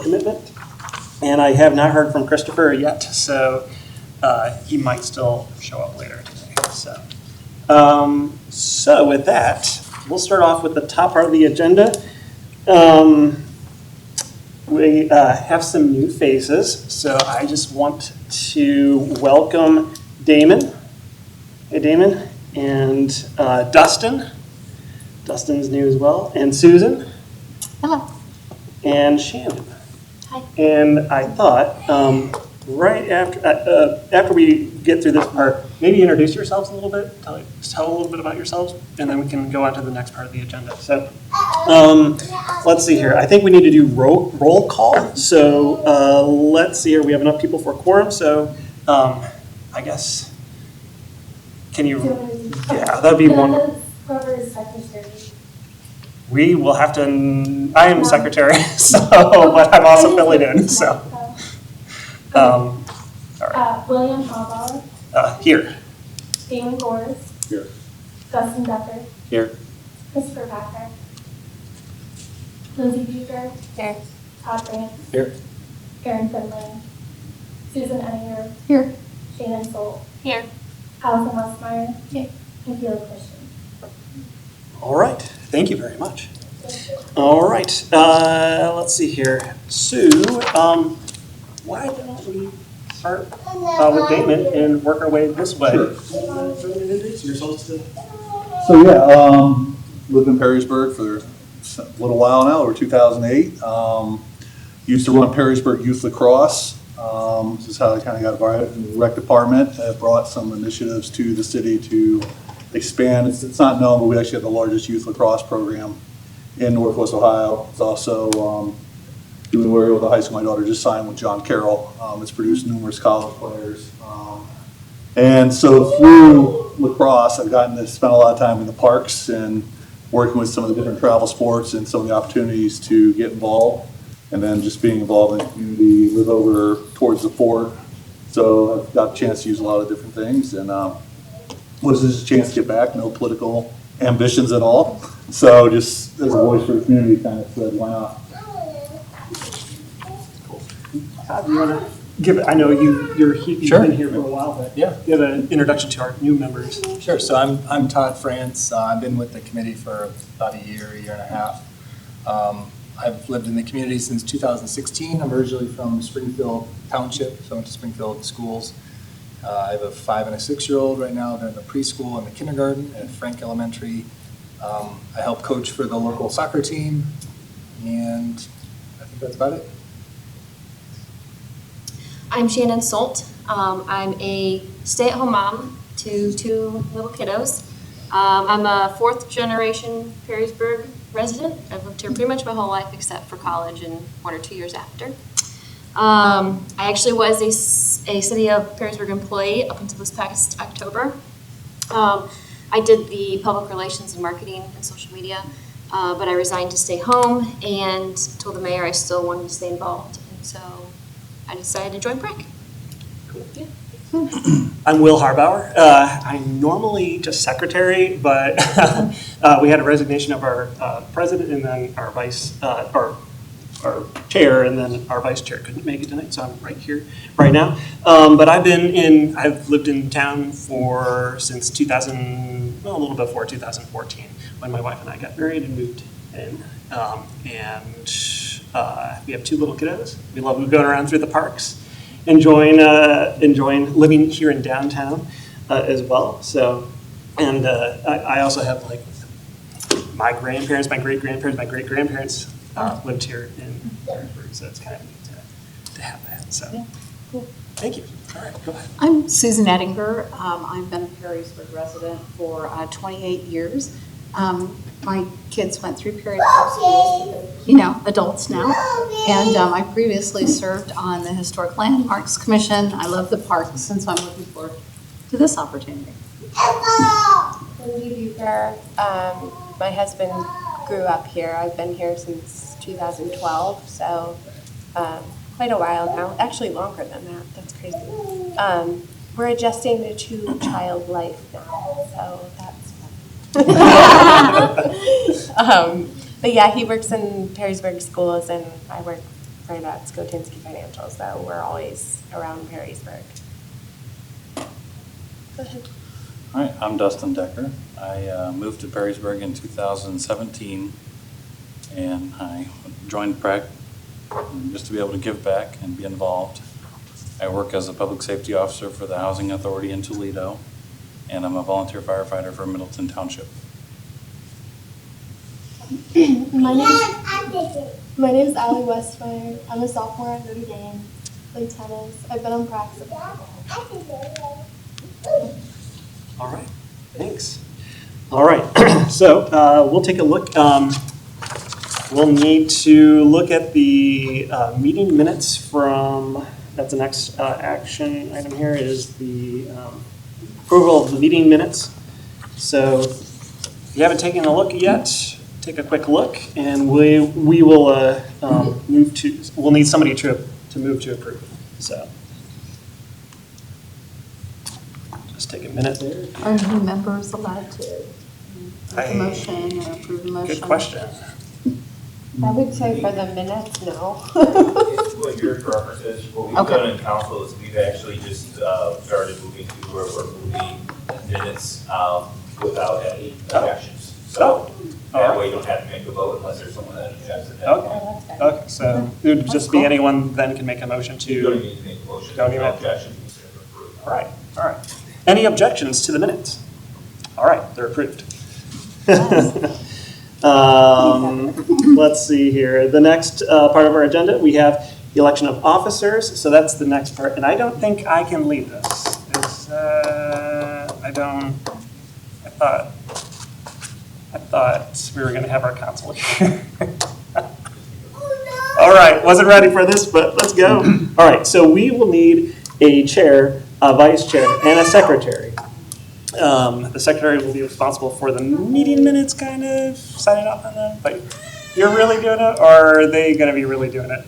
board commitment. And I have not heard from Christopher yet, so he might still show up later today. So with that, we'll start off with the top part of the agenda. We have some new faces, so I just want to welcome Damon. Hey, Damon. And Dustin. Dustin's new as well. And Susan. Hello. And Shannon. Hi. And I thought, right after we get through this part, maybe introduce yourselves a little bit, tell a little bit about yourselves, and then we can go on to the next part of the agenda. So, let's see here. I think we need to do roll call. So, let's see here. We have enough people for a quorum. So, I guess, can you? Yeah, that'd be one. Whoever is secretary. We will have to. I am secretary, so but I'm also filling in. So. All right. William Hallbauer. Here. Damon Gores. Here. Dustin Decker. Here. Christopher Packer. Lindsay Bucher. Here. Todd Grant. Here. Aaron Finley. Susan Edinger. Here. Shannon Solt. Here. Allison Westmeyer. Here. And Felix Christian. All right. Thank you very much. All right. Let's see here. Sue, why don't we start with Damon and work our way this way? Sure. Lived in Perrysburg for a little while now, over 2008. Used to run Perrysburg Youth Lacrosse. This is how I kind of got involved in the rec department. I brought some initiatives to the city to expand. It's not known, but we actually have the largest youth lacrosse program in Northwest Ohio. It's also doing work with a high school my daughter just signed with John Carroll. It's produced numerous college players. And so through lacrosse, I've gotten to spend a lot of time in the parks and working with some of the different travel sports and some of the opportunities to get involved. And then just being involved in the community, live over towards the fort. So I've got a chance to use a lot of different things. And was this a chance to get back? No political ambitions at all. So just as a voice for the community, kind of said, why not? Todd, you want to give it? I know you've Sure. been here for a while, but Yeah. give an introduction to our new members. Sure. So I'm Todd France. I've been with the committee for about a year and a half. I've lived in the community since 2016. I'm originally from Springfield Township, so I went to Springfield schools. I have a 5- and a 6-year-old right now. They're in the preschool and the kindergarten at Frank Elementary. I help coach for the local soccer team, and I think that's about it. I'm Shannon Solt. I'm a stay-at-home mom to 2 little kiddos. I'm a 4th generation Perrysburg resident. I've lived here pretty much my whole life except for college and 1 or 2 years after. I actually was a City of Perrysburg employee up until this past October. I did the public relations and marketing and social media, but I resigned to stay home and told the mayor I still wanted to stay involved. And so I decided to join PRAC. Cool. Yeah. I'm Will Harbauer. I'm normally just secretary, but we had a resignation of our president and then our our chair, and then our vice chair couldn't make it tonight, so I'm right here right now. But I've lived in town since 2000, well, a little before 2014, when my wife and I got married and moved in. We have 2 little kiddos. We love going around through the parks, enjoying living here in downtown as well. So, and I also have like my grandparents, my great-grandparents, my great-grandparents lived here in Perrysburg, so it's kind of neat to have that. So, Yeah, cool. Thank you. All right, go ahead. I'm Susan Edinger. I've been a Perrysburg resident for 28 years. My kids went through Perrysburg schools, adults now. And I previously served on the Historic Landmarks Commission. I love the parks, and so I'm looking forward to this opportunity. Lindsay Bucher. My husband grew up here. I've been here since 2012, so quite a while now. Actually, longer than that. That's crazy. We're adjusting to 2-child life now, so that's fun. But yeah, he works in Perrysburg schools, and I work right at Skotinsky Financial, so we're always around Perrysburg. Go ahead. All right, I'm Dustin Decker. I moved to Perrysburg in 2017, and I joined PRAC just to be able to give back and be involved. I work as a public safety officer for the Housing Authority in Toledo, and I'm a volunteer firefighter for Middleton Township. My name is Allie Westmeyer. I'm a sophomore at Notre Dame. Play tennis. I've been on PRAC since All right, thanks. All right, so we'll take a look. We'll need to look at the meeting minutes from, that's the next action item here is the approval of the meeting minutes. So if you haven't taken a look yet, take a quick look, and we will move to, we'll need somebody to move to approve, so. Just take a minute there. Are new members allowed to make a I- motion or approve a motion? Good question. I would say for the minutes, no. What your preference is, what we've Okay. done in council is we've actually just started moving to where we're moving minutes without any objections. So that way you don't have to make a vote unless there's someone that objects to that. Okay. Okay, so it would just be anyone then can make a motion You don't to, need to make a motion, Don't there's no even- objection, you just have to approve. all right, all right. Any objections to the minutes? All right, they're approved. Let's see here. The next part of our agenda, we have the election of officers. So that's the next part, and I don't think I can lead this. I thought we were going to have our council here. All right, wasn't ready for this, but let's go. All right, so we will need a chair, a vice chair, and a secretary. The secretary will be responsible for the meeting minutes, kind of signing off on them, but you're really doing it, or are they going to be really doing it?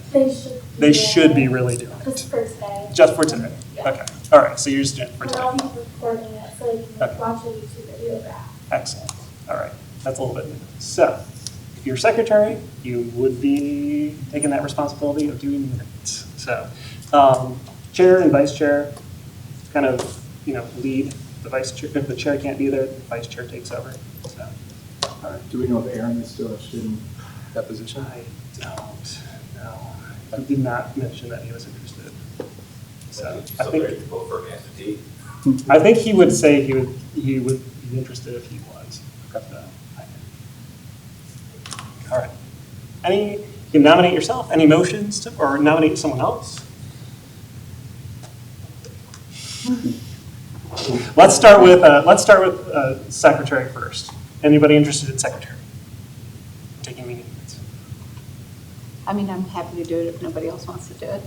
They should be really doing it. Just for today. Just for today? Yeah. Okay, all right, so you're just doing it for And today. I'll be recording it so you can Okay. watch a YouTube video back. Excellent, all right, that's a little bit new. So, if you're secretary, you would be taking that responsibility of doing minutes. So, chair and vice chair kind of, lead. The vice chair, if the chair can't be there, the vice chair takes over. So, all right. Do we know if Aaron is still interested in that position? I don't know. I did not mention that he was interested. So I So there you think, can vote for Master T. I think he would say he would be interested if he was. But, all right. You can nominate yourself. Any motions or nominate someone else? Let's start with secretary first. Anybody interested in secretary? Taking meeting minutes. I mean, I'm happy to do it if nobody else wants to do it.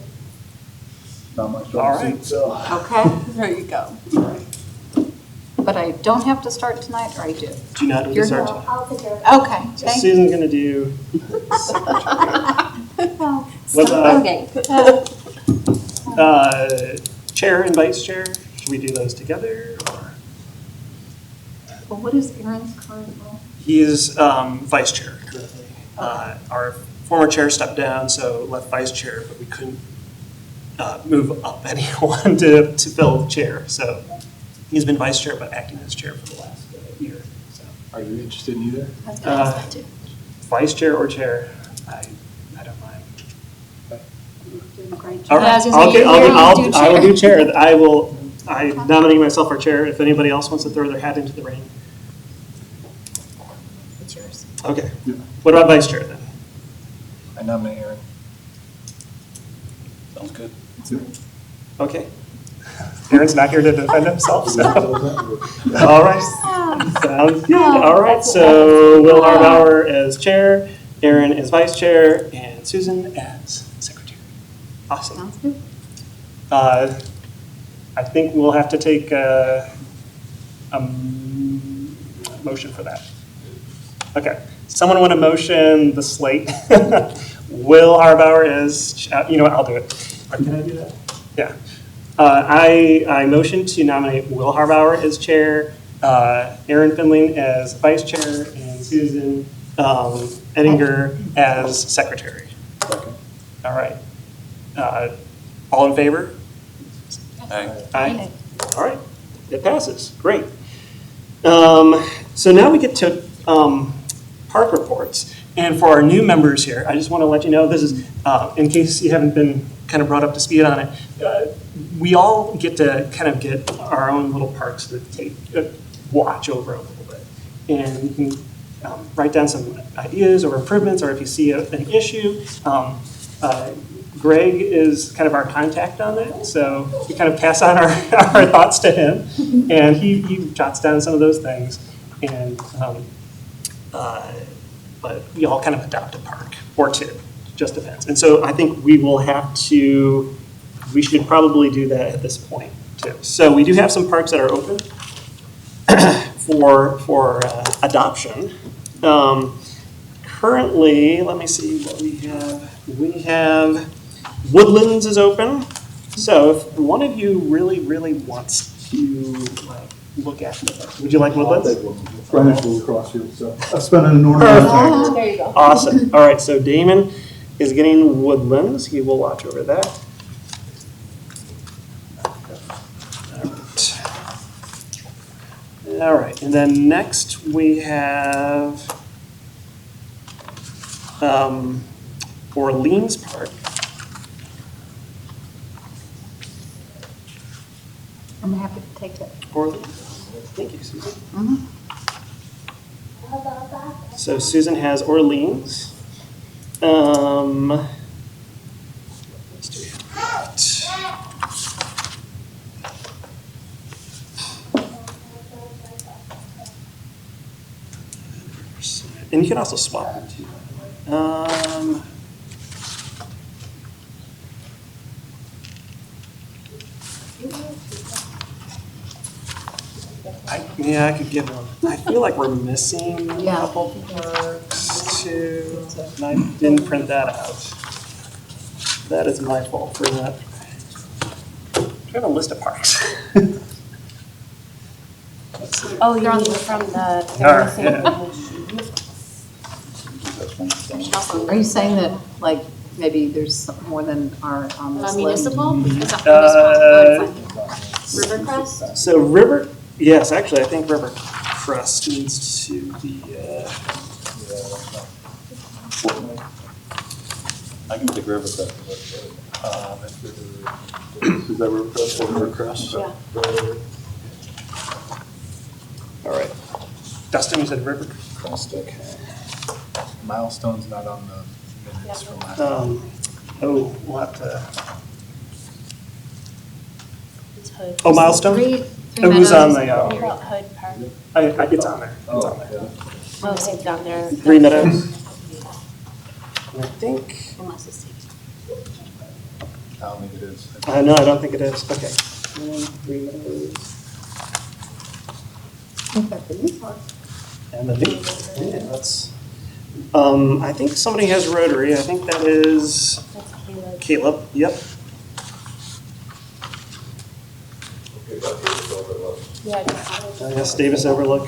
Not my All strong right. suit, so. Okay, there you go. All right. But I don't have to start tonight, or I do? Do you not need to You're- start? I'll take care of it. Okay, So thank you. Susan's gonna do What, Okay. chair and vice chair. Should we do those together, or? Well, what is Aaron's current role? He is vice chair currently. Our former chair stepped down, so left vice chair, but we couldn't move up anyone to fill the chair. So he's been vice chair, but acting as chair for the last year. So Are you interested in either? I was gonna ask that too. vice chair or chair, I don't mind. Doing a great All job. right. I was gonna say, Okay, you're I will do chair. chair. I nominate myself for chair. If anybody else wants to throw their hat into the ring. It's yours. Okay. What about vice chair then? I nominate Aaron. Sounds good. Okay. Aaron's not here to defend himself, so. All right. Sounds good. All right, so Will Harbauer as chair, Aaron as vice chair, and Susan as secretary. Awesome. Sounds good. I think we'll have to take a motion for that. Okay. Someone want to motion the slate? Will Harbauer is, you know what, I'll do it. Or can I do that? Yeah. I motion to nominate Will Harbauer as chair, Aaron Finling as vice chair, and Susan Edinger as secretary. All All right. All in favor? Aye. Aye. All right, it passes, great. So now we get to park reports. And for our new members here, I just want to let you know, this is, in case you haven't been kind of brought up to speed on it, we all get to kind of get our own little parks to take, watch over a little bit. And you can write down some ideas or improvements, or if you see an issue, Greg is kind of our contact on that, so we kind of pass on our thoughts to him, and he jots down some of those things, and but we all kind of adopt a park or two, just depends. And so I think we should probably do that at this point too. So we do have some parks that are open for adoption. Currently, let me see what we have. We have Woodlands is open. So if one of you really, really wants to look at it, would you like Woodlands? Right next to the crossfield, so I spent an enormous amount of time. There you go. Awesome. All right, so Damon is getting Woodlands. He will watch over that. All right, and then next we have Orleans Park. I'm happy to take it. Orleans. Thank you, Susan. So Susan has Orleans. Let's do that. And you can also swap them too. I could give one. I feel like we're missing a couple parks too. And I didn't print that out. That is my fault for that. We have a list of parks. Oh, you're on from the. All right, yeah. Are you saying that, like, maybe there's more than are on this list? Municipal? Is that municipal? Rivercrest? So yes, actually, I think Rivercrest needs to be, I can take Rivercrest. Is that Rivercrest? Rivercrest? all right. Dustin, you said Rivercrest, okay. Milestone's not on the minutes from last. We'll have to, It's Hood. oh, Milestone? Three Who's on Meadows. the, What about Hood Park? it's on there, it's on there. Oh, it's down there. Three Meadows. And I think, Unless it's taken. I don't think it is. no, I don't think it is, okay. Three Meadows. And the new, yeah, that's, I think somebody has Rotary, I think that is That's Caleb. Caleb, yep. Yeah. Yes, Davis Overlook.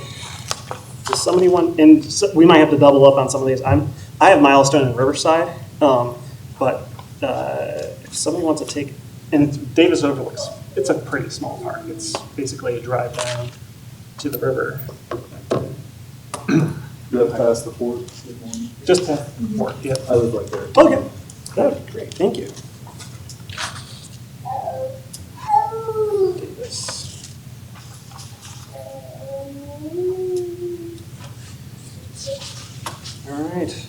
Does somebody want, and we might have to double up on some of these. I have Milestone and Riverside, but if somebody wants to take, and Davis Overlook's, it's a pretty small park. It's basically a drive down to the river. You have past the fort? Just to work, yeah. I live right there. Okay, that would be great, thank you. Davis. All right.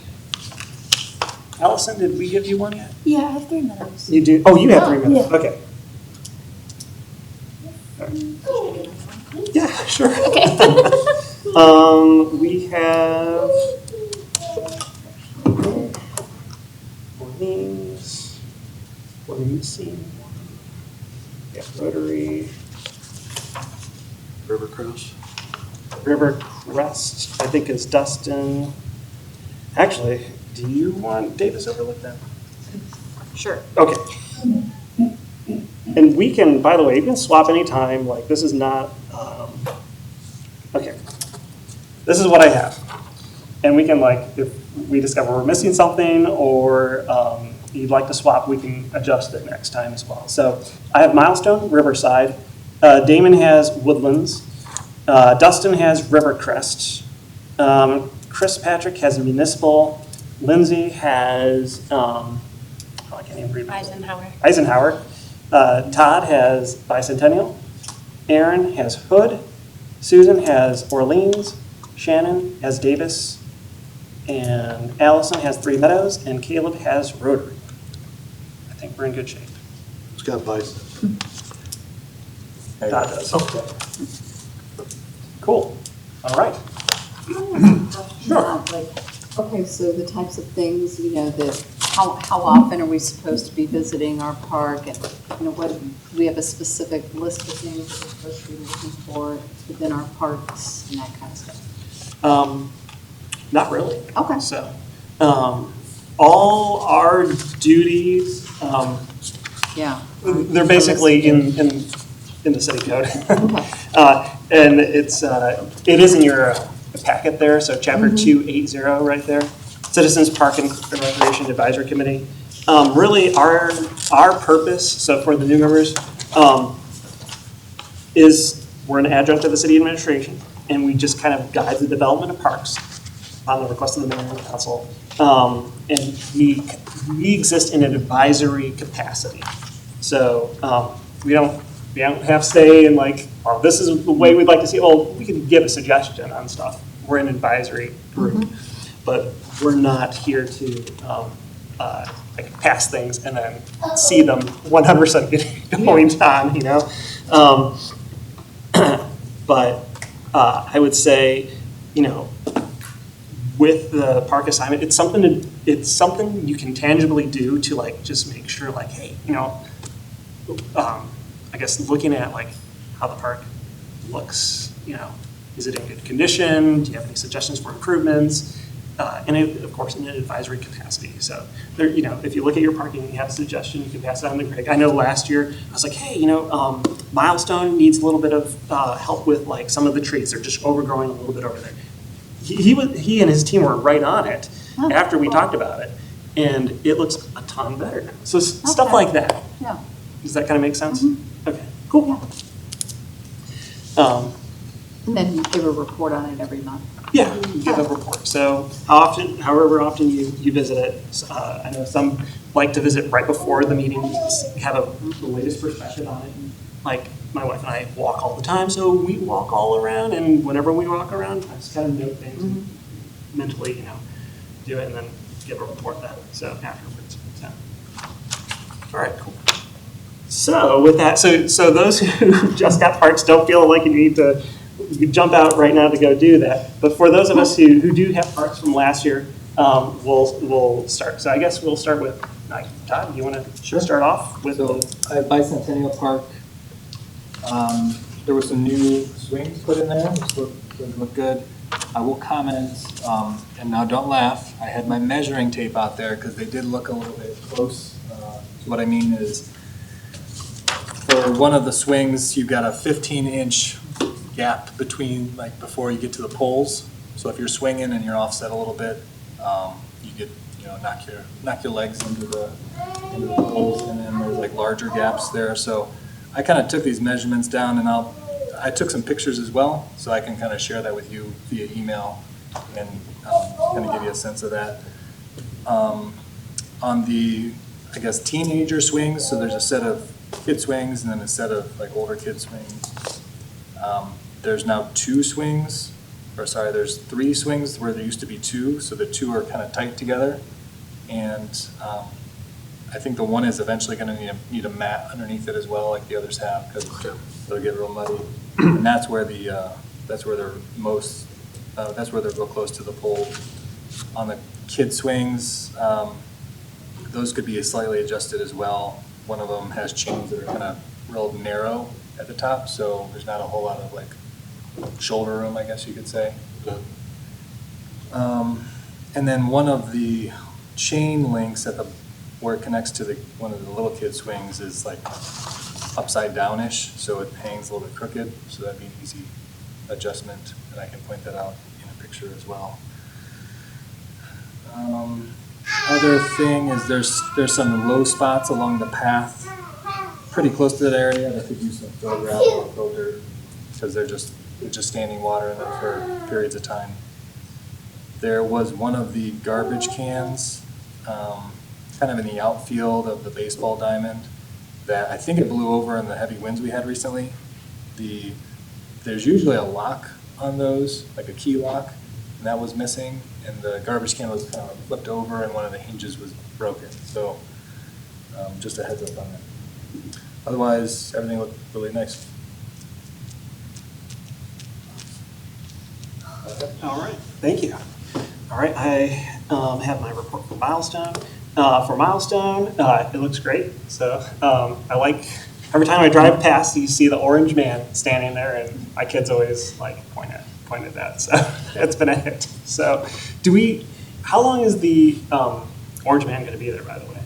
Allison, did we give you one yet? Yeah, I have 3 minutes. You do, oh, you have 3 minutes, Yeah. okay. Yeah, sure. Okay. We have Orleans, what are you seeing? Yeah, Rotary, Rivercrest? Rivercrest, I think is Dustin. Actually, do you want Davis Overlook then? Sure. Okay. And we can, by the way, you can swap anytime, like this is not, okay. This is what I have. And we can like, if we discover we're missing something or you'd like to swap, we can adjust it next time as well. So I have Milestone, Riverside. Damon has Woodlands. Dustin has Rivercrest. Chris Patrick has Municipal. Lindsay has, I can't even read. Eisenhower. Todd has Bicentennial. Aaron has Hood. Susan has Orleans. Shannon has Davis. And Allison has Three Meadows. And Caleb has Rotary. I think we're in good shape. It's got Bison. Todd does. Cool. All right. Sure. Okay, so the types of things, that how often are we supposed to be visiting our park? And, what, do we have a specific list of things we're supposed to be looking for within our parks and that kind of stuff? Not really. Okay. So, all our duties, Yeah. they're basically in the city code. Okay. And it is in your packet there, so chapter 280 right there. Citizens Park and Recreation Advisory Committee. Really, our purpose, so for the new members, is we're an adjunct of the city administration, and we just kind of guide the development of parks on the request of the mayor and the council. And we exist in an advisory capacity. So we don't have say in like, oh, this is the way we'd like to see it. Well, we can give a suggestion on stuff. We're an advisory group, but we're not here to like pass things and then see them 100% going on, But I would say, with the park assignment, it's something you can tangibly do to like just make sure like, hey, I guess looking at like how the park looks, is it in good condition? Do you have any suggestions for improvements? And of course, in an advisory capacity. So there, if you look at your parking and you have a suggestion, you can pass it on to Greg. I know last year I was like, hey, Milestone needs a little bit of help with like some of the trees. They're just overgrowing a little bit over there. He and his team were right on it after we talked about it, and it looks a ton better now. So stuff like that. Yeah. Does that kind of make sense? Okay, cool. And then you give a report on it every month. Yeah, you give a report. So however often you visit it. I know some like to visit right before the meeting, just have the latest perspective on it. Like my wife and I walk all the time, so we walk all around, and whenever we walk around, I just kind of note things and mentally, do it and then give a report that. So afterwards. So. All right, cool. So with that, so those who just got parks don't feel like you need to jump out right now to go do that. But for those of us who do have parks from last year, we'll start. So I guess we'll start with Todd. You want to start off with? So I have Bicentennial Park. There were some new swings put in there, which look good. I will comment, and now don't laugh. I had my measuring tape out there because they did look a little bit close. So what I mean is, for one of the swings, you've got a 15-inch gap between, like, before you get to the poles. So if you're swinging and you're offset a little bit, you get, knock your legs into the poles, and then there's like larger gaps there. So I kind of took these measurements down, and I took some pictures as well, so I can kind of share that with you via email and kind of give you a sense of that. On the, I guess, teenager swings, so there's a set of kid swings and then a set of like older kid swings. There's now there's 3 swings where there used to be 2, so the 2 are kind of tight together. And I think the one is eventually going to need a mat underneath it as well, like the others have, because they'll get real muddy. And that's where they're real close to the pole. On the kid swings, those could be slightly adjusted as well. One of them has chains that are kind of real narrow at the top, so there's not a whole lot of like shoulder room, I guess you could say. And then one of the chain links where it connects to one of the little kid swings is like upside down-ish, so it hangs a little bit crooked, so that'd be an easy adjustment, and I can point that out in a picture as well. other thing is there's some low spots along the path pretty close to that area that could use some fill gravel or fill dirt because they're just standing water in them for periods of time. There was one of the garbage cans kind of in the outfield of the baseball diamond that I think it blew over in the heavy winds we had recently. There's usually a lock on those, like a key lock, and that was missing, and the garbage can was kind of flipped over and one of the hinges was broken. So just a heads up on that. Otherwise, everything looked really nice. All right, thank you. All right, I have my report for Milestone. For Milestone, it looks great. So I like, every time I drive past, you see the orange man standing there, and my kids always like point at that. So it's been a hit. So how long is the orange man going to be there, by the way?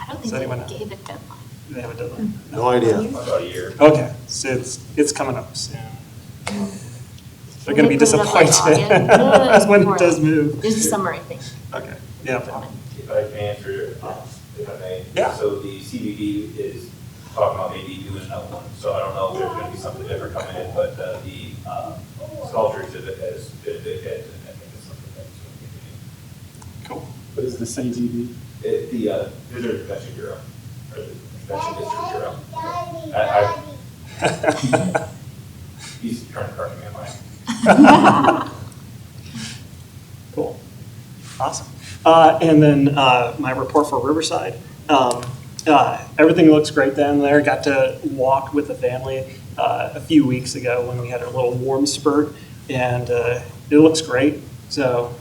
I don't Does think anyone they know? gave it deadline. Do they have a deadline? No idea. About a year. Okay, so it's coming up soon. They're going to be They put it up like disappointed August. when it does move. It's the summer, I think. Okay, yeah. If I can answer, if I may. Yeah. So the CBD is talking about maybe doing another one, so I don't know if there's gonna be something different coming in, but the sculpture exhibit has been a big hit, and I think it's something that's going to continue. Cool. What is the CBD? The Visitor Convention Bureau, or the Convention District Bureau. He's trying to correct me on mine. Cool. Awesome. And then my report for Riverside. Everything looks great down there. Got to walk with the family a few weeks ago when we had a little warm spurt, and it looks great. So,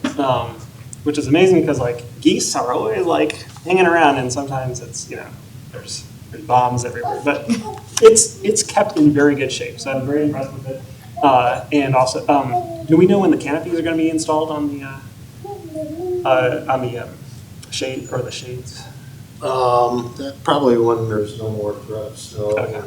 which is amazing because like geese are always like hanging around, and sometimes it's there's bombs everywhere, but it's kept in very good shape. So I'm very impressed with it. And also, do we know when the canopies are going to be installed on the shade or the shades? Probably when there's no more threats, so. Okay.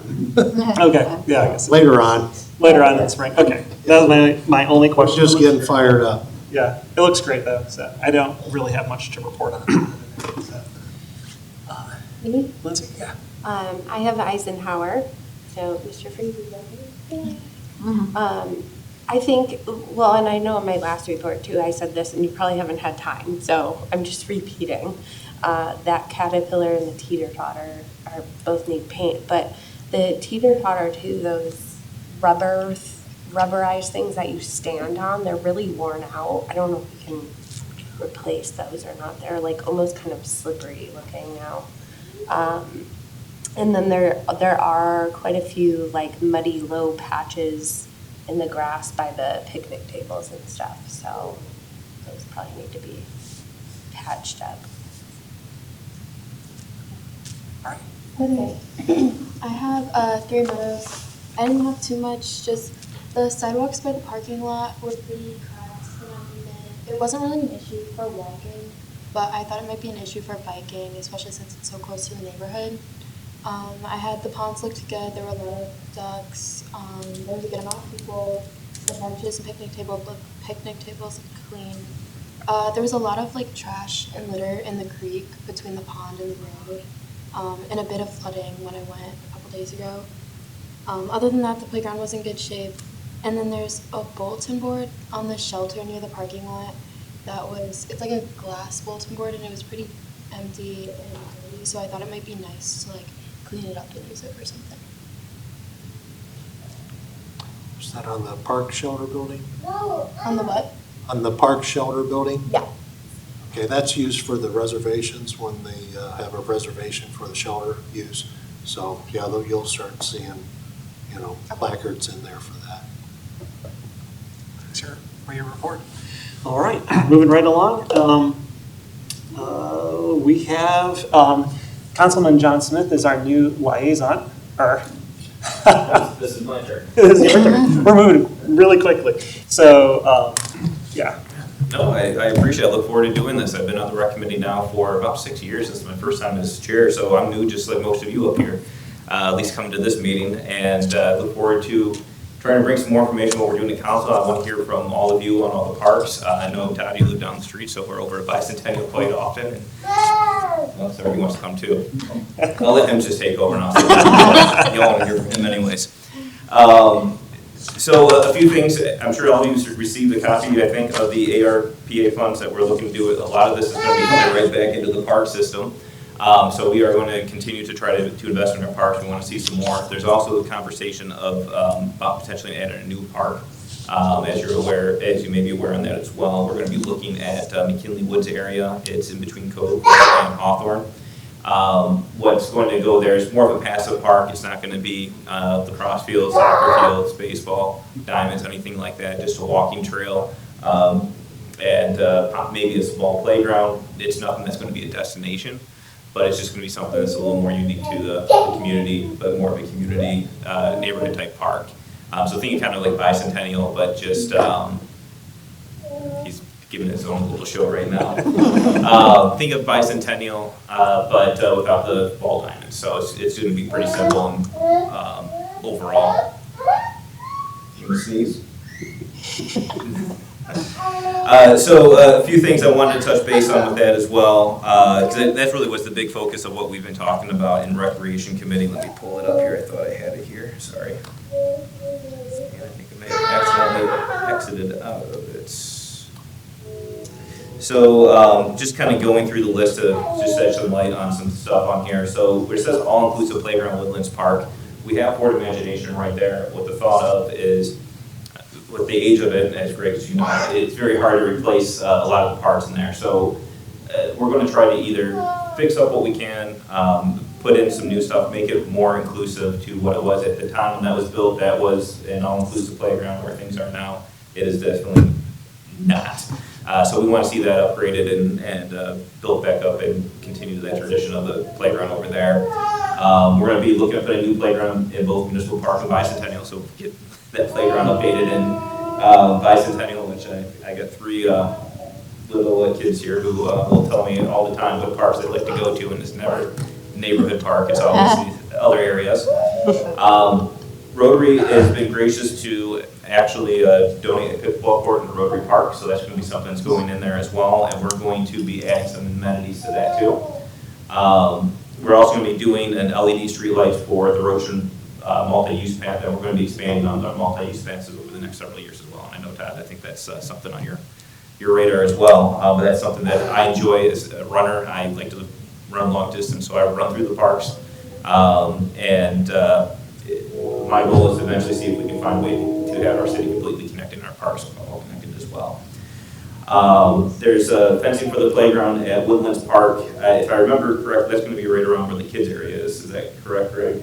Okay, yeah, I guess. Later on, Later on in the spring, okay. That was my only we're question. just getting fired up. Yeah, it looks great though, so I don't really have much to report on. So, Lindsay, yeah. I have Eisenhower, so Mr. Freeze is over here. I think, well, and I know in my last report too, I said this and you probably haven't had time, so I'm just repeating. That caterpillar and the teeter-totter both need paint, but the teeter-totter too, those rubberized things that you stand on, they're really worn out. I don't know if we can replace those or not. They're like almost kind of slippery looking now. And then there are quite a few like muddy low patches in the grass by the picnic tables and stuff, so those probably need to be patched up. Okay. I have 3 Meadows. I didn't have too much, just the sidewalks by the parking lot were pretty cracked and uneven. It wasn't really an issue for walking, but I thought it might be an issue for biking, especially since it's so close to the neighborhood. I had the ponds looked good. There were a lot of ducks. There was a good amount of people. The benches and picnic tables looked clean. There was a lot of like trash and litter in the creek between the pond and the road, and a bit of flooding when I went a couple days ago. Other than that, the playground was in good shape. And then there's a bulletin board on the shelter near the parking lot it's like a glass bulletin board, and it was pretty empty and dirty, so I thought it might be nice to like clean it up and use it for something. Is that on the park shelter building? On the what? On the park shelter building? Yeah. Okay, that's used for the reservations when they have a reservation for the shelter use. So, yeah, you'll start seeing, placards in there for that. Thanks for your report. All right, moving right along. We have Councilman John Smith is our new liaison. This is my turn. This is your turn. We're moving really quickly. So, yeah. No, I appreciate it. I look forward to doing this. I've been on the rec committee now for about 6 years. This is my first time as chair, so I'm new just like most of you up here, at least coming to this meeting, and look forward to trying to bring some more information on what we're doing at council. I want to hear from all of you on all the parks. I know, Todd, you live down the street, so we're over at Bicentennial quite often. And, well, so he wants to come too. I'll let him just take over now. You all want to hear from him anyways. So a few things, I'm sure all of you received a copy, I think, of the ARPA funds that we're looking to do. A lot of this is going to be coming right back into the park system. So we are going to continue to try to invest in our parks. We want to see some more. There's also the conversation of about potentially adding a new park. As you're aware, as you may be aware on that as well, we're going to be looking at McKinley Woods area. It's in between Cove and Hawthorne. What's going to go there is more of a passive park. It's not going to be lacrosse fields, soccer fields, baseball, diamonds, anything like that. Just a walking trail and maybe a small playground. It's nothing that's going to be a destination, but it's just going to be something that's a little more unique to the community, but more of a community neighborhood type park. So thinking kind of like Bicentennial, but just he's giving his own little show right now. Think of Bicentennial, but without the ball diamonds. So it's going to be pretty simple and overall. You sneeze? So a few things I wanted to touch base on with that as well, because that really was the big focus of what we've been talking about in Recreation Committee. Let me pull it up here. I thought I had it here. Sorry. And I think I may have accidentally exited out of it. So just kind of going through the list to just shed some light on some stuff on here. So where it says all-inclusive playground, Woodlands Park, we have Port Imagination right there. What the thought of is, with the age of it, as Greg, as you know, it's very hard to replace a lot of the parts in there. So we're going to try to either fix up what we can, put in some new stuff, make it more inclusive to what it was at the time when that was built. That was an all-inclusive playground. Where things are now, it is definitely not. So we want to see that upgraded and built back up and continue that tradition of the playground over there. We're going to be looking at putting a new playground in both Municipal Park and Bicentennial, so get that playground updated in Bicentennial, which I got 3 little kids here who will tell me all the time what parks they like to go to, and it's never neighborhood park, it's always the other areas. Rotary has been gracious to actually donate a pickleball court in the Rotary Park, so that's going to be something that's going in there as well, and we're going to be adding some amenities to that too. We're also going to be doing an LED street light for the Roshan multi-use path, and we're going to be expanding on the multi-use passes over the next several years as well. And I know, Todd, I think that's something on your radar as well, but that's something that I enjoy as a runner. I like to run long distance, so I run through the parks, my goal is to eventually see if we can find a way to have our city completely connected and our parks all connected as well. There's fencing for the playground at Woodlands Park. If I remember correctly, that's going to be right around where the kids area is. Is that correct, Greg?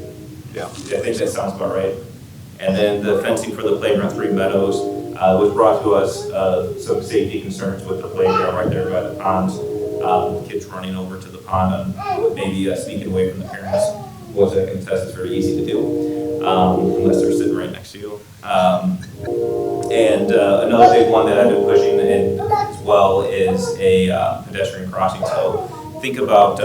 Yeah. I think that sounds about right. And then the fencing for the playground, 3 Meadows, was brought to us some safety concerns with the playground right there by the ponds. Kids running over to the pond and maybe sneaking away from the parents. Was that contest is very easy to do, unless they're sitting right next to you. Another big one that I've been pushing in as well is a pedestrian crossing. So think about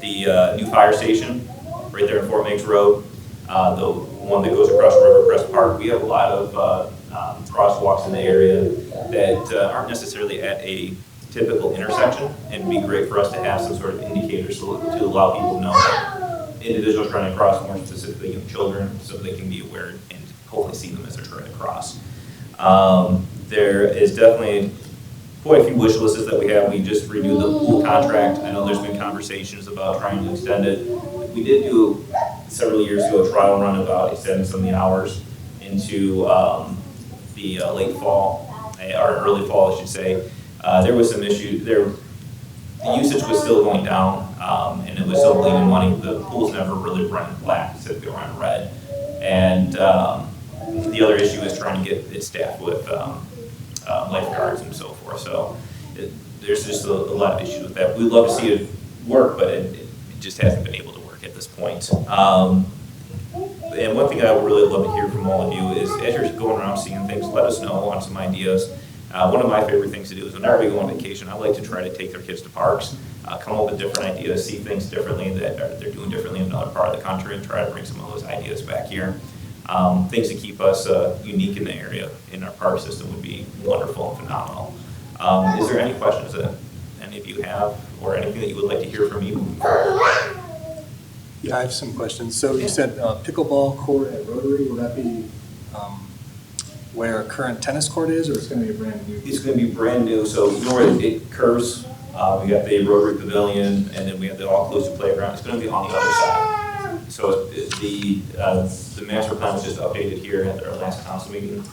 the new fire station right there in Fort Meigs Road, the one that goes across Rivercrest Park. We have a lot of crosswalks in the area that aren't necessarily at a typical intersection, and it'd be great for us to have some sort of indicators to allow people to know that individuals trying to cross, more specifically young children, so they can be aware and hopefully see them as they're trying to cross. There is definitely quite a few wish lists that we have. We just renewed the pool contract. I know there's been conversations about trying to extend it. We did do several years ago a trial run about extending some of the hours into the late fall, or early fall, I should say. There was some issue there. The usage was still going down, and it was still bleeding money. The pool's never really run black, it's typically run red. And the other issue is trying to get it staffed with lifeguards and so forth. So there's just a lot of issues with that. We'd love to see it work, but it just hasn't been able to work at this point. And one thing I would really love to hear from all of you is, as you're going around seeing things, let us know on some ideas. One of my favorite things to do is whenever we go on vacation, I like to try to take their kids to parks, come up with different ideas, see things differently that they're doing differently in another part of the country, and try to bring some of those ideas back here. things to keep us unique in the area, in our park system would be wonderful and phenomenal. Is there any questions that any of you have, or anything that you would like to hear from me moving forward? Yeah, I have some questions. So you said pickleball court at Rotary, will that be where a current tennis court is, or it's going to be a brand new? It's going to be brand new, so you know where it curves? We got the Rotary Pavilion, and then we have the all-inclusive playground. It's going to be on the other side. So the master plan was just updated here at our last council meeting.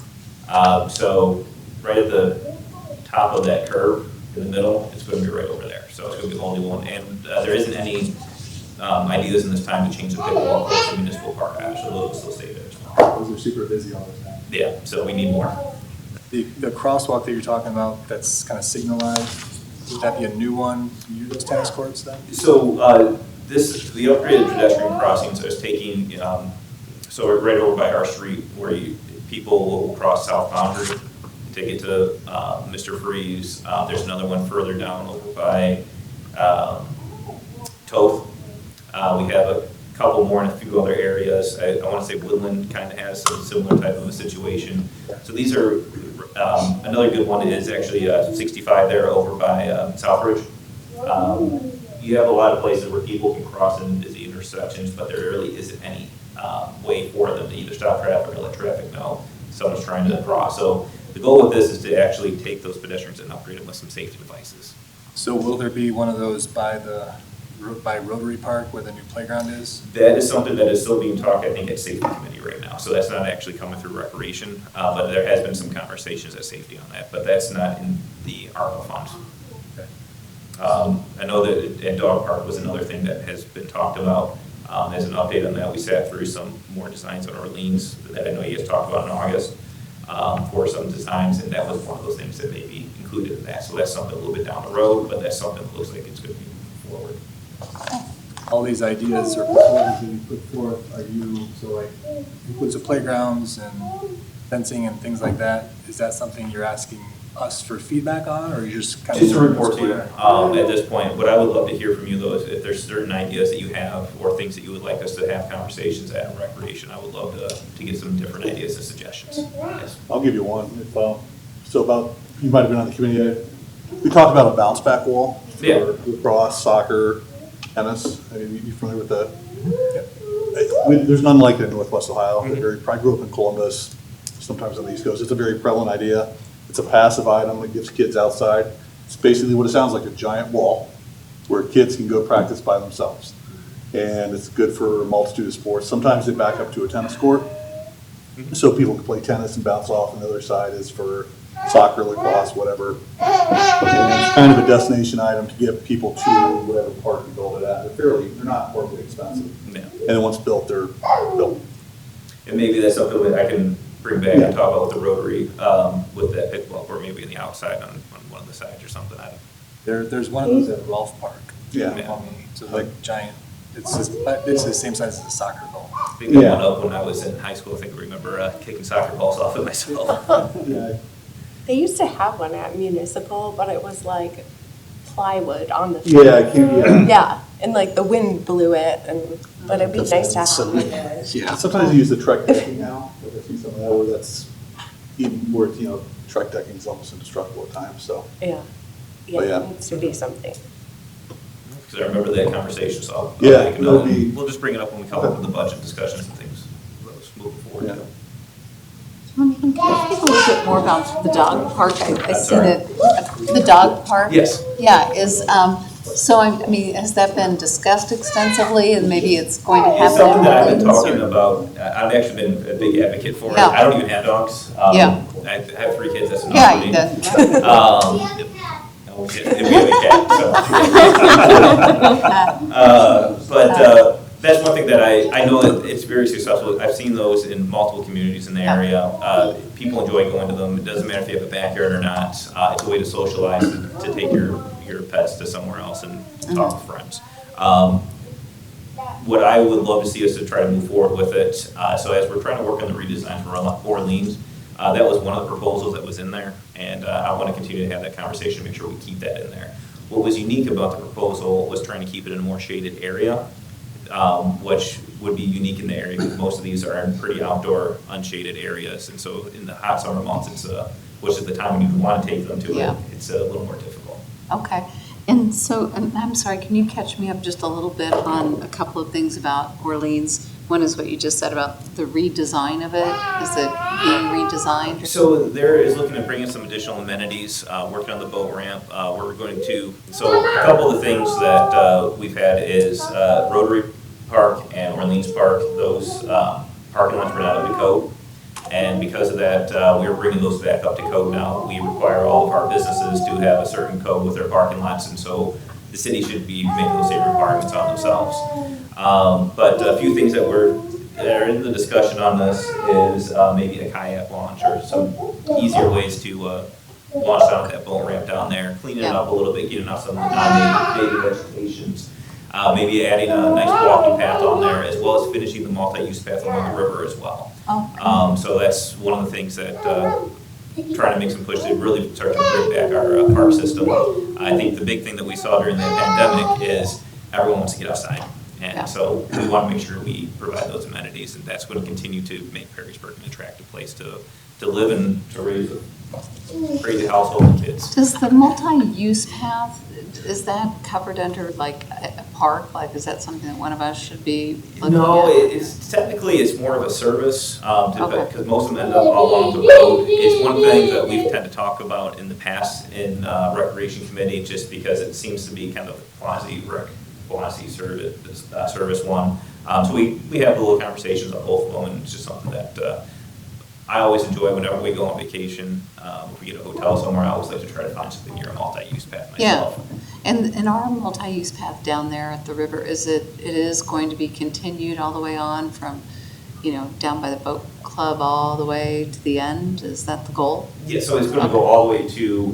So right at the top of that curve in the middle, it's going to be right over there. So it's going to be the only one, and there isn't any ideas in this time to change the pickleball court to Municipal Park. Actually, we'll still stay there as well. Those are super busy all the time. Yeah, so we need more. The crosswalk that you're talking about, that's kind of signalized, would that be a new one near those tennis courts then? So the upgraded pedestrian crossings is taking, so right over by our street where people will cross South Boundary to get to Mr. Freeze. There's another one further down over by Toth. We have a couple more in a few other areas. I want to say Woodland kind of has a similar type of a situation. So these are, another good one is actually 65 there over by Southbridge. You have a lot of places where people can cross in busy intersections, but there really isn't any way for them to either stop traffic or let traffic know someone's trying to cross. So the goal with this is to actually take those pedestrians and upgrade them with some safety devices. So will there be one of those by Rotary Park where the new playground is? That is something that is still being talked, I think, at safety committee right now. So that's not actually coming through recreation, but there has been some conversations at safety on that, but that's not in the ARPA funds. Okay. I know that at Dog Park was another thing that has been talked about. As an update on that, we sat through some more designs on Orleans that I know you guys talked about in August for some designs, and that was one of those things that may be included in that. So that's something a little bit down the road, but that's something that looks like it's going to be moving forward. All these ideas or proposals that you put forth, are you, so like, includes the playgrounds and fencing and things like that, is that something you're asking us for feedback on, or you just kind of? Just a report to you at this point. What I would love to hear from you, though, is if there's certain ideas that you have or things that you would like us to have conversations at in recreation, I would love to get some different ideas and suggestions. Yes. I'll give you one. You might have been on the committee. We talked about a bounce back wall Yeah. for lacrosse, soccer, tennis. I mean, you familiar with that? There's none like it in Northwest Ohio. I grew up in Columbus, sometimes on the East Coast. It's a very prevalent idea. It's a passive item that gives kids outside. It's basically what it sounds like, a giant wall where kids can go practice by themselves. And it's good for a multitude of sports. Sometimes they back up to a tennis court so people can play tennis and bounce off, and the other side is for soccer, lacrosse, whatever. And it's kind of a destination item to get people to whatever park you build it at. They're not horribly expensive. Yeah. And then once built, they're built. And maybe that's something that I can bring back and talk about with the Rotary, with that pickleball court, maybe in the outside on one of the sides or something. There's one of those at Rolfe Park. Yeah. So like giant, it's the same size as a soccer ball. I think I went up when I was in high school. I think I remember kicking soccer balls off it myself. Yeah. They used to have one at Municipal, but it was like plywood on the field. Yeah, I can't, Yeah, and like the wind blew it, but it'd be nice to have one there. Yeah, sometimes you use the Trek decking now. Like I see some of that where that's even more, Trek decking is almost indestructible at times, so. Yeah, But yeah. it needs to be something. Because I remember that conversation, so I'll Yeah, make a note. it'll be- We'll just bring it up when we come up with the budget discussions and things. Let's move forward. Yeah. Can you speak a little bit more about the dog park? I see sorry. that, the dog park? Yes. Yeah, so I mean, has that been discussed extensively, and maybe it's going to It's happen? something that I've been in talking Orleans, or- about. I've actually been a big advocate for it. Yeah. I don't even have dogs. Yeah. I have 3 kids, that's enough Yeah, for you me. did. Oh, shit, and we have a cat, so. But that's one thing that I know that it's very successful. I've seen those in multiple communities in the Yeah. area. People enjoy going to them. It doesn't matter if you have a backyard or not. It's a way to socialize, to take your pets to somewhere else and talk with friends. What I would love to see us to try to move forward with it, so as we're trying to work on the redesign for Orleans, that was one of the proposals that was in there, and I want to continue to have that conversation, make sure we keep that in there. What was unique about the proposal was trying to keep it in a more shaded area which would be unique in the area because most of these are in pretty outdoor, unshaded areas. And so in the hot summer months, which is the time when you want to take them to Yeah. it, it's a little more difficult. Okay. And so, I'm sorry, can you catch me up just a little bit on a couple of things about Orleans? One is what you just said about the redesign of it. Is it being redesigned? So there is looking to bring in some additional amenities, working on the boat ramp. We're going to, so a couple of the things that we've had is Rotary Park and Orleans Park. Those parking lots were not up to code. And because of that, we're bringing those back up to code now. We require all of our businesses to have a certain code with their parking lots, and so the city should be making those same requirements on themselves. But a few things that are in the discussion on this is maybe a kayak launch or some easier ways to launch down that boat ramp down there, cleaning it up a little bit, getting off some of the non-native vegetations. Maybe adding a nice walking path on there, as well as finishing the multi-use path along the river as well. So that's one of the things that trying to make some push to really start to bring back our park system. I think the big thing that we saw during the pandemic is everyone wants to get outside. And so we want to make sure we provide those amenities, and that's going to continue to make Perrysburg an attractive place to live and to raise a household and kids. Does the multi-use path, is that covered under like a park? Like, is that something that one of us should be looking No, at? it's more of a service, because most of them end up all along the road. It's one thing that we've tend to talk about in the past in Recreation Committee, just because it seems to be kind of quasi service one. So we have little conversations on both of them, and it's just something that I always enjoy whenever we go on vacation. If we get a hotel somewhere, I always like to try to find something near a multi-use path myself. Yeah. And our multi-use path down there at the river, it is going to be continued all the way on from, down by the boat club all the way to the end? Is that the goal? Yeah, so it's going to go all the way to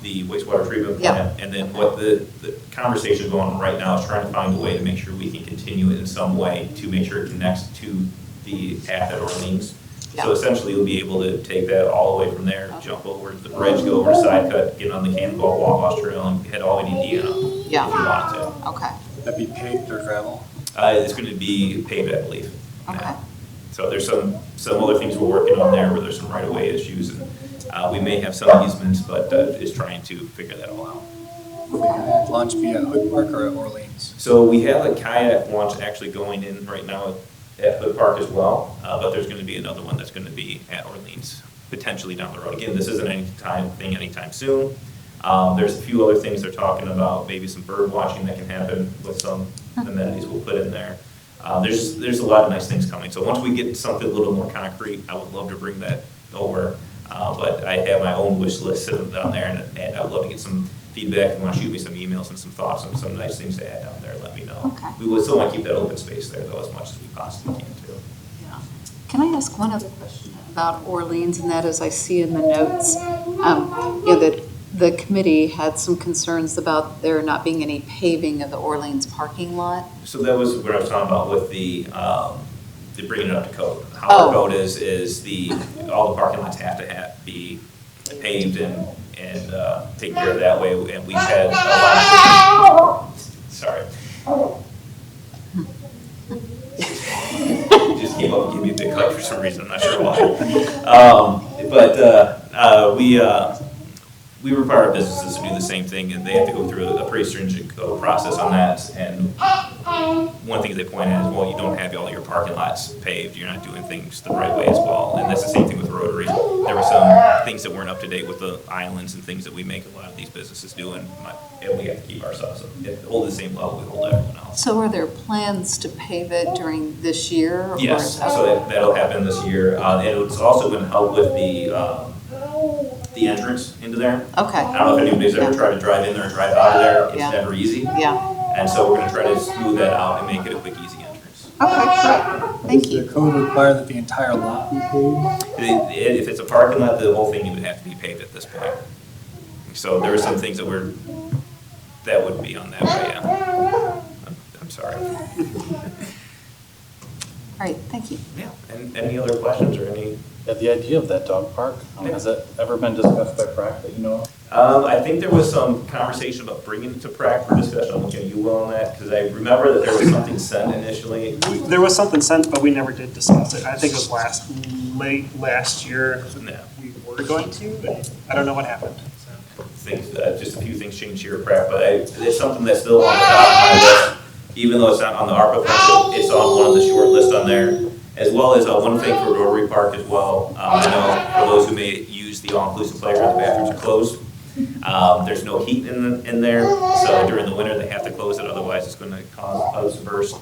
the wastewater treatment plant. And then what the conversation going on right now is trying to find a way to make sure we can continue it in some way to make sure it connects to the path at Orleans. So essentially, you'll be able to take that all the way from there, jump over to the bridge, go over to side cut, get on the Cannonball Walk-Off Trail, and head all the way to Indiana if you wanted to. Okay. That be paved or gravel? It's going to be paved, I believe. Okay. So there's some other things we're working on there where there's some right-of-way issues, and we may have some easements, but is trying to figure that all out. Will the kayak launch be at Hood Park or at Orleans? So we have a kayak launch actually going in right now at Hood Park as well, but there's going to be another one that's going to be at Orleans, potentially down the road. Again, this isn't anytime soon. There's a few other things they're talking about, maybe some bird watching that can happen with some amenities we'll put in there. There's a lot of nice things coming. So once we get something a little more concrete, I would love to bring that over. But I have my own wish list sitting down there, and I would love to get some feedback. If you want to shoot me some emails and some thoughts and some nice things to add down there, let me know. Okay. We would still want to keep that open space there, though, as much as we possibly can, too. Yeah. Can I ask one other question about Orleans, and that is I see in the notes, that the committee had some concerns about there not being any paving of the Orleans parking lot. So that was what I was talking about with the bringing it up to code. How our code is all the parking lots have to be paved and taken care of that way. And we've had a lot of, sorry. Just came up and gave me a big hug for some reason, I'm not sure why. But we require our businesses to do the same thing, and they have to go through a pretty stringent process on that. And one thing they point out is, well, you don't have all your parking lots paved, you're not doing things the right way as well. And that's the same thing with Rotary. There were some things that weren't up to date with the islands and things that we make a lot of these businesses do, and we have to keep ourselves hold the same level we hold everyone else. So are there plans to pave it during this year? Yes, so that'll happen this year. And it's also going to help with the entrance into there. Okay. I don't know if anybody's ever tried to drive in there or drive out of there. It's Yeah. never easy. Yeah. And so we're going to try to smooth that out and make it a quick, easy entrance. Okay, great. Thank Does you. the code require that the entire lot be paved? If it's a parking lot, the whole thing would have to be paved at this point. So there are some things that would be on that way, yeah. I'm sorry. All right, thank you. Yeah, and any other questions or any? Yeah, the idea of that dog park, has that ever been discussed by PRAC that you know of? I think there was some conversation about bringing it to PRAC for discussion. I'm looking at you, Will, on that, because I remember that there was something sent initially. There was something sent, but we never did discuss it. I think it was late last year. Yeah. We were going to, and I don't know what happened. So. Things, just a few things changed here at PRAC, but it's something that's still on the top of my list. Even though it's not on the ARPA fund, it's on one of the short lists on there. As well as one thing for Rotary Park as well. I know for those who may use the all-inclusive playground, the bathrooms are closed. There's no heat in there, so during the winter they have to close it, otherwise it's going to cause a burst.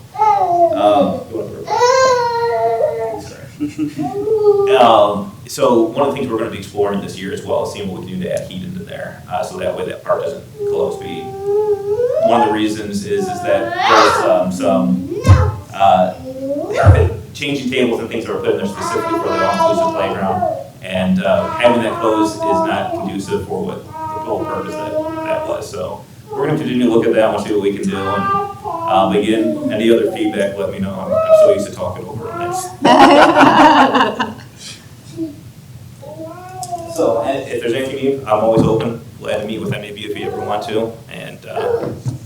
So one of the things we're going to be exploring this year as well is seeing what we can do to add heat into there, so that way that park doesn't close. One of the reasons is that there's some changing tables and things that are put in there specifically for the all-inclusive playground, and having that closed is not conducive for what the whole purpose that was. So we're going to continue to look at that and see what we can do. And again, any other feedback, let me know. I'm so used to talking over on this. So if there's anything you need, I'm always open. Glad to meet with any of you if you ever want to. And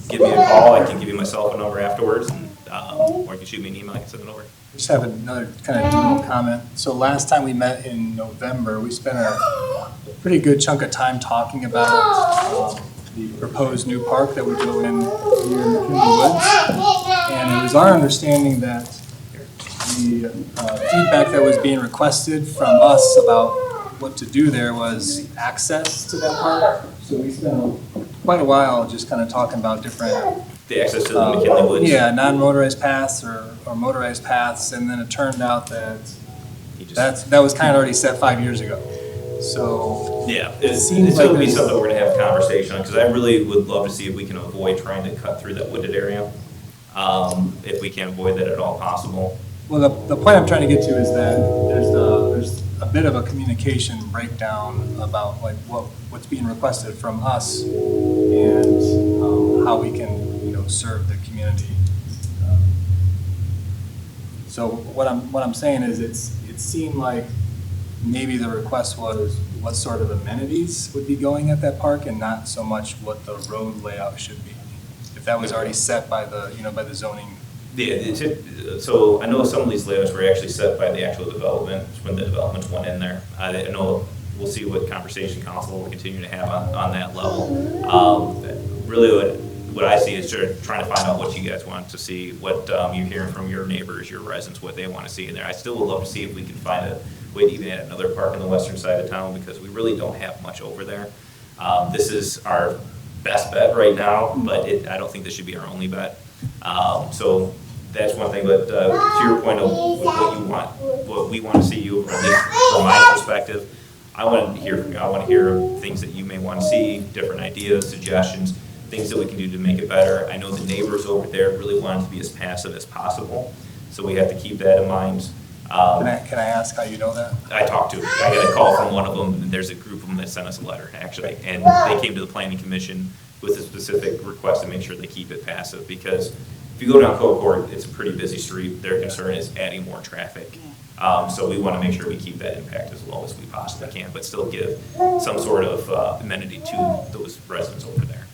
give me a call. I can give you my cell phone number afterwards, and, or you can shoot me an email. I can send it over. Just have another kind of general comment. So last time we met in November, we spent a pretty good chunk of time talking about the proposed new park that would go in here in McKinley Woods. And it was our understanding that the feedback that was being requested from us about what to do there was access to that park. So we spent quite a while just kind of talking about different The access to the McKinley Woods. Yeah, non-motorized paths or motorized paths, and then it turned out that that was kind of already set 5 years ago. So yeah, it's going to be something we're going to have a conversation on, because I really would love to see if we can avoid trying to cut through that wooded area, if we can avoid that at all possible. Well, the point I'm trying to get to is that there's a bit of a communication breakdown about like what's being requested from us and how we can serve the community. So what I'm saying is it seemed like maybe the request was what sort of amenities would be going at that park and not so much what the road layout should be. If that was already set by the by the zoning. Yeah, so I know some of these layouts were actually set by the actual development when the developments went in there. I know we'll see what conversation council will continue to have on that level. Really what I see is sort of trying to find out what you guys want to see, what you're hearing from your neighbors, your residents, what they want to see in there. I still would love to see if we can find a way to even add another park on the western side of town, because we really don't have much over there. This is our best bet right now, but I don't think this should be our only bet. So that's one thing, but to your point of what you want, what we want to see you, at least from my perspective, I want to hear from you. I want to hear things that you may want to see, different ideas, suggestions, things that we can do to make it better. I know the neighbors over there really want it to be as passive as possible, so we have to keep that in mind. Can I ask how you know that? I talked to, I got a call from one of them, and there's a group of them that sent us a letter, actually, and they came to the planning commission with a specific request to make sure they keep it passive, because if you go down Code Court, it's a pretty busy street. Their concern is adding more traffic. So we want to make sure we keep that impact as low as we possibly can, but still give some sort of amenity to those residents over there.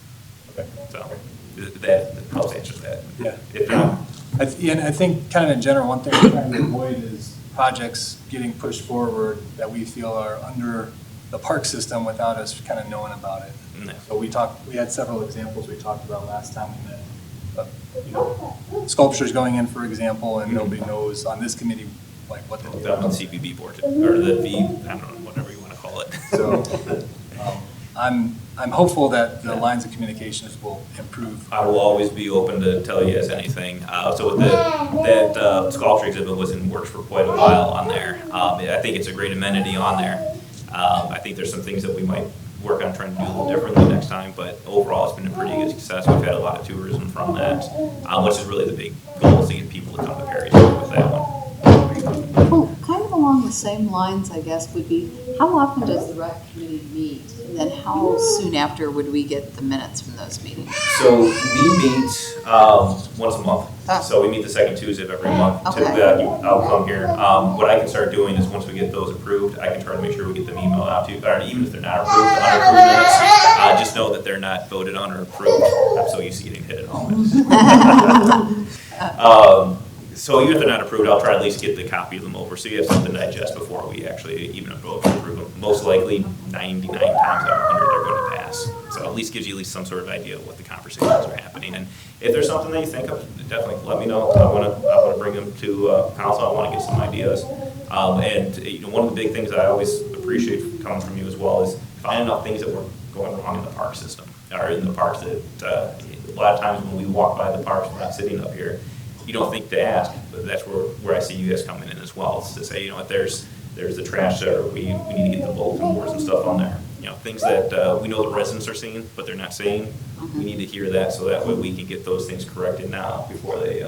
Okay. So that helps answer that. Yeah. If not, I think kind of in general, one thing we're trying to avoid is projects getting pushed forward that we feel are under the park system without us kind of knowing about it. No. So we had several examples we talked about last time we met. Sculptures going in, for example, and nobody knows on this committee like what the deal that on is. CPB board, or the V, I don't know, whatever you want to call it. So I'm hopeful that the lines of communications will improve. I will always be open to tell you guys anything. So that sculpture exhibit was in works for quite a while on there. I think it's a great amenity on there. I think there's some things that we might work on trying to do a little differently next time, but overall it's been a pretty good success. We've had a lot of tourism from that, which is really the big goal, is to get people to come to Perrysburg with that one. Oh, kind of along the same lines, I guess, would be, how often does the rec committee meet? And then how soon after would we get the minutes from those meetings? So we meet once a month. So we meet the second Tuesday of every month. Okay. Typically, I'll come here. What I can start doing is once we get those approved, I can try to make sure we get them emailed out to you. Or even if they're not approved, unapproved minutes, just know that they're not voted on or approved. I'm so used to getting hit at all minutes. So even if they're not approved, I'll try to at least get the copy of them over so you have something to digest before we actually even vote to approve them. Most likely, 99 times out of 100, they're going to pass. So at least gives you at least some sort of idea of what the conversations are happening. And if there's something that you think of, definitely let me know. I want to bring them to council. I want to get some ideas. And you know, one of the big things I always appreciate coming from you as well is finding out things that were going wrong in the park system or in the parks that a lot of times when we walk by the parks, we're not sitting up here. You don't think to ask, but that's where I see you guys coming in as well. It's to say, you know, if there's the trash there, we need to get the bulletin boards and stuff on there. You know, things that we know the residents are seeing, but they're not saying. We need to hear that so that way we can get those things corrected now before they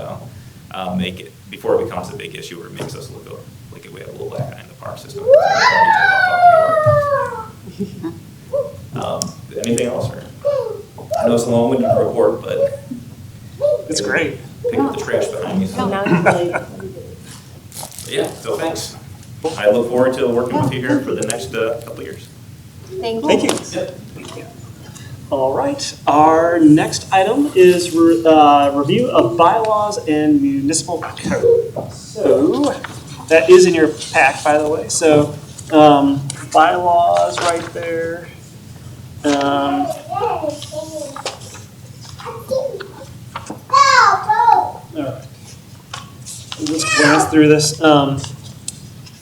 before it becomes a big issue or it makes us look like we have a little black eye in the park system. Anything else, sir? I know it's a long-winded report, but It's great. pick up the trash behind me. So. Now you play. Yeah, so thanks. I look forward to working with you here for the next couple of years. Thank you. Thank you. Thank you. All right, our next item is review of bylaws and municipal code. So that is in your pack, by the way. So bylaws right there. All right. Let's glance through this.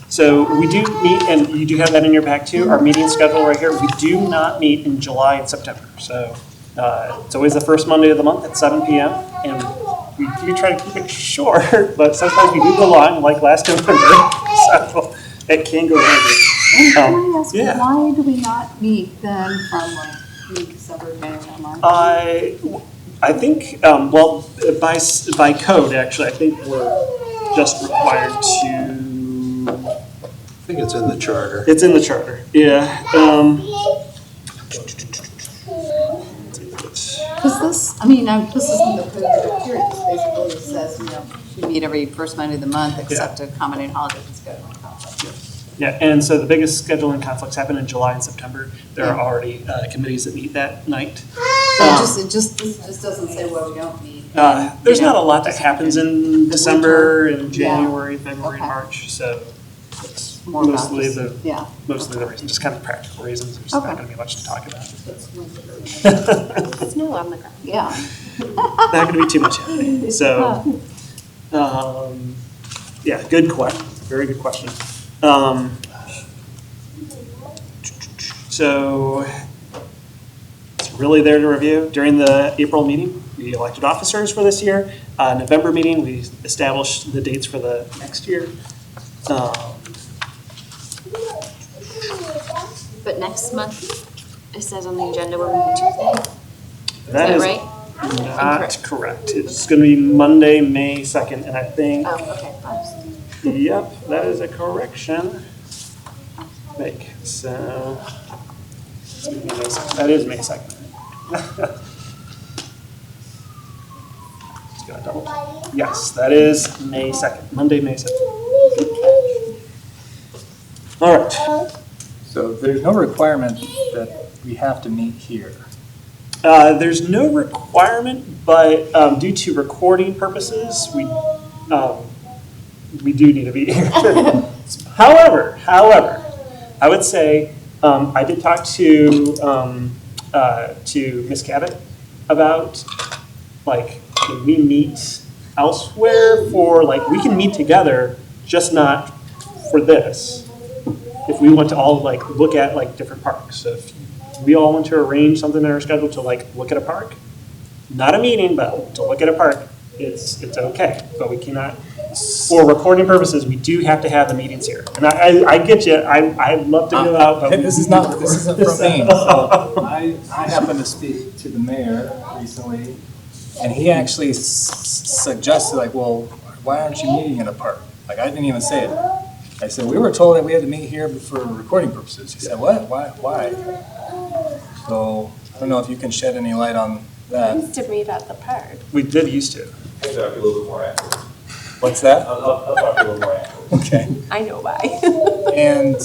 So we do meet, and you do have that in your pack too, our meeting schedule right here. We do not meet in July and September. So it's always the first Monday of the month at 7 p.m. And we do try to keep it short, but sometimes we do go long, like last November. So it can go longer. Can I ask, Yeah. why do we not meet then from like December, May, or March? I think, well, by code, actually, I think we're just required to. I think it's in the charter. It's in the charter, yeah. Because this, I mean, this isn't the code that I'm hearing. This basically says, you know, we meet every first Monday of the month except to accommodate holidays and scheduling conflicts. Yeah, and so the biggest scheduling conflicts happen in July and September. There are already committees that meet that night. This just doesn't say where we don't meet. There's You know, not a lot that happens in December and Yeah. January, February, and Okay. March, so it's More about mostly just- the yeah. reason, just kind of practical reasons. There's Okay. not going to be much to talk about. Snow on the ground. Yeah. Not going to be too much happening. So, yeah, good question. Very good question. So it's really there to review. During the April meeting, we elected officers for this year. November meeting, we established the dates for the next year. But next month, it says on the agenda we're moving Tuesday. Is that is right? Not Incorrect. correct. It's going to be Monday, May 2nd, and I think, Oh, okay. yep, that is a correction. Make, so, it's gonna be May 2nd. That is May 2nd. Just gotta double check. Yes, that is May 2nd, Monday, May 2nd. All right. So there's no requirement that we have to meet here. There's no requirement, but due to recording purposes, we do need to be here. However, I would say I did talk to Ms. Cabot about like can we meet elsewhere for like we can meet together, just not for this. If we want to all like look at like different parks, so if we all want to arrange something in our schedule to like look at a park, not a meeting, but to look at a park, it's okay. But we cannot, for recording purposes, we do have to have the meetings here. And I get you. I'd love to go out. But This isn't from me. So I happened to speak to the mayor recently, and he actually suggested like, well, why aren't you meeting in a park? Like I didn't even say it. I said, we were told that we had to meet here for recording purposes. He said, what? Why? So I don't know if you can shed any light on We that. used to meet at the park. We did used to. I'll talk a little bit more afterwards. What's that? I'll talk a little more afterwards. Okay. I know why. And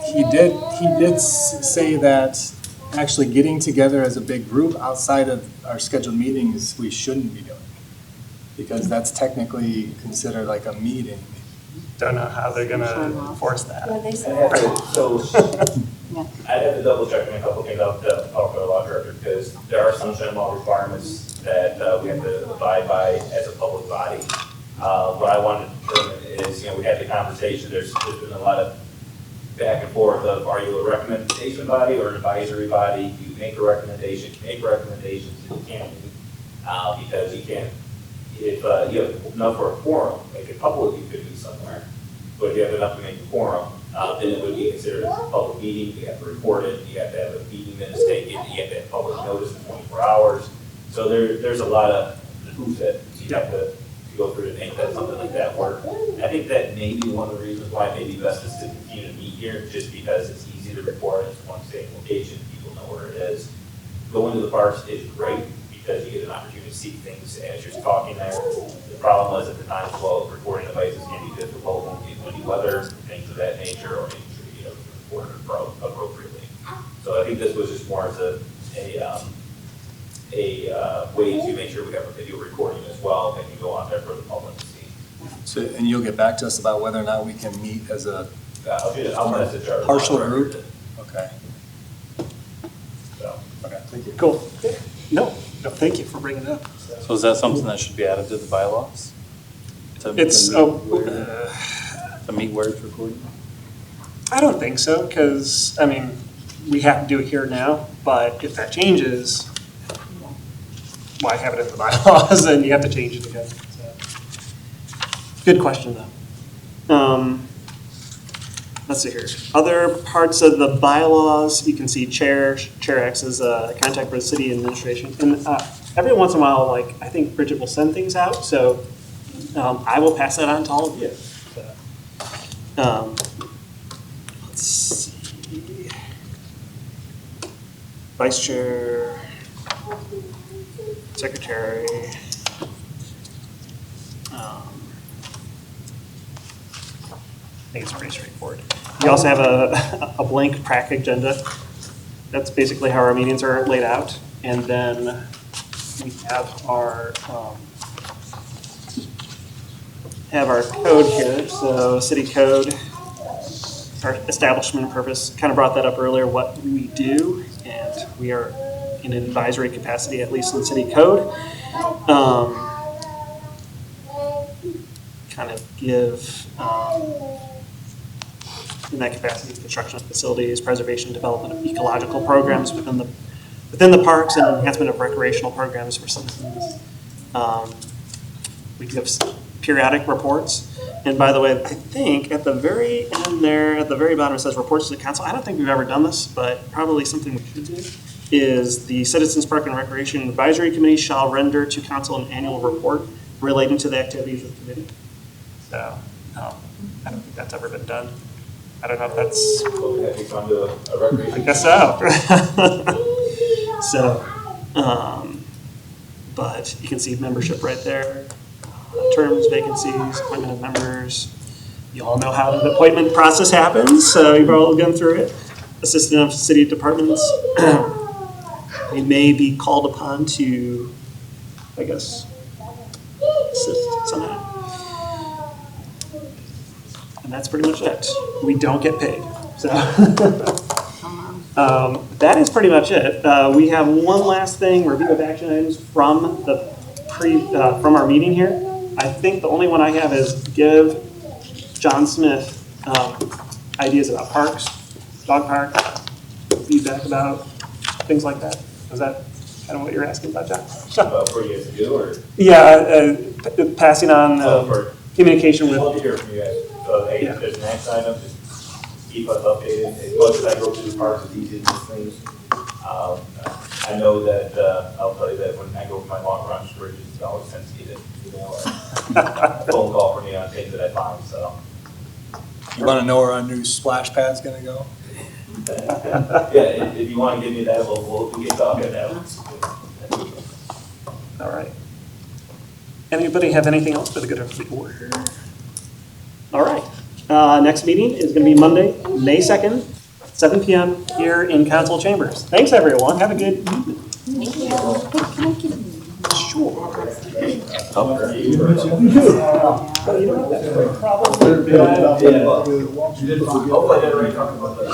he did say that actually getting together as a big group outside of our scheduled meetings, we shouldn't be doing. Because that's technically considered like a meeting. Don't know how they're gonna enforce that. Yeah, they I'd said. have to double check on a couple things. I'll talk to our law director, because there are some sunshine law requirements that we have to abide by as a public body. What I wanted to determine is, we had the conversation, there's been a lot of back and forth of, are you a recommendation body or an advisory body? You make a recommendation, you make recommendations, you can't, because you can't, if you have enough for a quorum, like a couple of you could do somewhere, but if you have enough to make a quorum, then it would be considered a public meeting. You have to report it, you have to have a meeting minutes taken, you have to have public notice in 24 hours. So there's a lot of hoops that you have to go through to make that something like that work. I think that may be one of the reasons why it may be best is to continue to meet here, just because it's easy to report, it's one same location, people know where it is. Going to the parks is great, because you get an opportunity to see things as you're talking there. The problem was at the time, well, recording devices can be difficult in windy weather, things of that nature, or making sure you record it appropriately. So I think this was just more as a way to make sure we have a video recording as well that can go out there for the public to see. So, and you'll get back to us about whether or not we can meet as a I'll message our partial law group? director. Okay. So, Okay, thank you. Cool. No, thank you for bringing it up. So is that something that should be added to the bylaws? To It's, meet where it's recorded? I don't think so, because, we have to do it here now, but if that changes, why have it in the bylaws and you have to change it again? So, good question, though. Let's see here. Other parts of the bylaws, you can see chair acts as a contact for the city administration. And every once in a while, I think Bridget will send things out, so I will pass that on to all of you. So, let's see. Vice chair, secretary. I think it's pretty straightforward. We also have a blank PRAC agenda. That's basically how our meetings are laid out. And then we have our code here. So city code, our establishment purpose, kind of brought that up earlier, what we do. And we are in an advisory capacity, at least in city code. Kind of give, in that capacity, construction of facilities, preservation, development of ecological programs within the parks, and enhancement of recreational programs for citizens. We give periodic reports. And by the way, I think at the very end there, at the very bottom, it says reports to the council. I don't think we've ever done this, but probably something we should do, is the Citizens Park and Recreation Advisory Committee shall render to council an annual report relating to the activities of the committee. So, I don't think that's ever been done. I don't know if that's, have you gone to a recreation? I guess so. So, but you can see membership right there. Terms, vacancies, appointment of members. You all know how the appointment process happens, so you've all gone through it. Assistant of city departments. They may be called upon to, I guess, assist somehow. And that's pretty much it. We don't get paid, so. That is pretty much it. We have one last thing, review of action items from the from our meeting here. I think the only one I have is give John Smith ideas about parks, dog park, feedback about things like that. Is that kind of what you're asking about, John? For you guys to do, or? Yeah, passing on For communication with. Love to hear from you guys. So, hey, if there's an action item, just keep us updated. As much as I go through the parks, it's easy to do things. I know that, I'll tell you that when I go for my long runs, Bridget always sends me an email or phone call for me on things that I find, so. You want to know where our new splash pad's going to go? Yeah, if you want to give me that, we'll get talking now. All right. Anybody have anything else for the good of the order? All right. Next meeting is going to be Monday, May 2nd, 7 p.m. here in council chambers. Thanks, everyone. Have a good evening. Sure. Hopefully I didn't already talk about that.